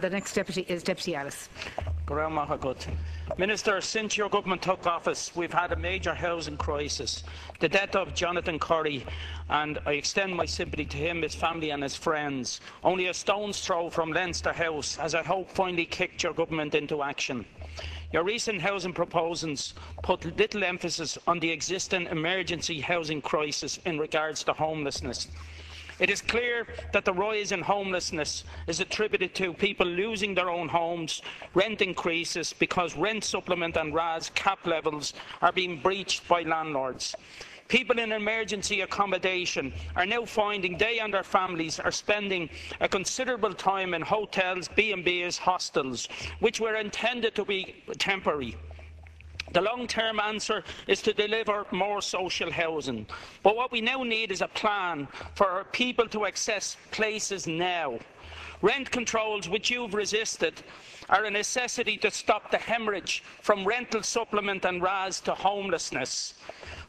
The next deputy is Deputy Ellis. Minister, since your government took office, we've had a major housing crisis. The death of Jonathan Corrie, and I extend my sympathy to him, his family and his friends. Only a stone's throw from Leinster House has I hope finally kicked your government into action. Your recent housing proposals put little emphasis on the existing emergency housing crisis in regards to homelessness. It is clear that the rise in homelessness is attributed to people losing their own homes, rent increases because rent supplement and RAS cap levels are being breached by landlords. People in emergency accommodation are now finding they and their families are spending a considerable time in hotels, B&Bs, hostels, which were intended to be temporary. The long-term answer is to deliver more social housing. But what we now need is a plan for people to access places now. Rent controls, which you've resisted, are a necessity to stop the hemorrhage from rental supplement and RAS to homelessness.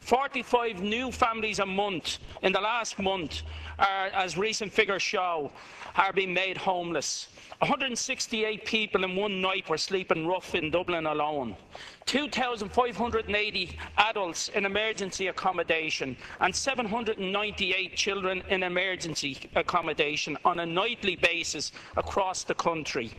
45 new families a month in the last month, as recent figures show, are being made homeless. 168 people in one night were sleeping rough in Dublin alone. 2,580 adults in emergency accommodation and 798 children in emergency accommodation on a nightly basis across the country.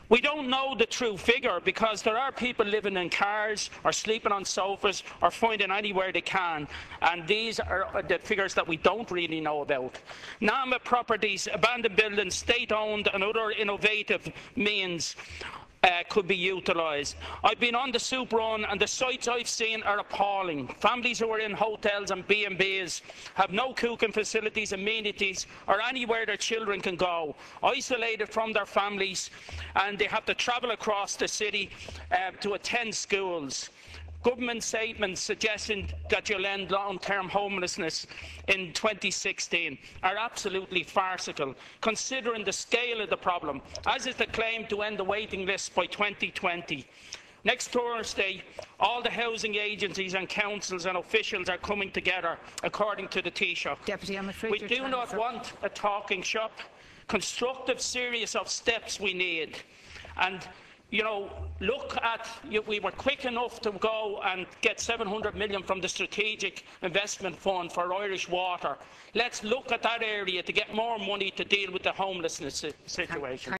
We don't know the true figure because there are people living in cars or sleeping on sofas or finding anywhere they can, and these are the figures that we don't really know about. NAMA properties, abandoned buildings, state-owned and other innovative means could be utilised. I've been on the soup run and the sights I've seen are appalling. Families who are in hotels and B&Bs have no cooking facilities, amenities or anywhere their children can go, isolated from their families, and they have to travel across the city to attend schools. Government statements suggesting that you'll end long-term homelessness in 2016 are absolutely farcical, considering the scale of the problem, as is the claim to end the waiting list by 2020. Next Thursday, all the housing agencies and councils and officials are coming together, according to the Taoiseach. Deputy, I'm afraid we do not want a talking shop. Constructive series of steps we need. And you know, look at, we were quick enough to go and get 700 million from the Strategic Investment Fund for Irish Water. Let's look at that area to get more money to deal with the homelessness situation.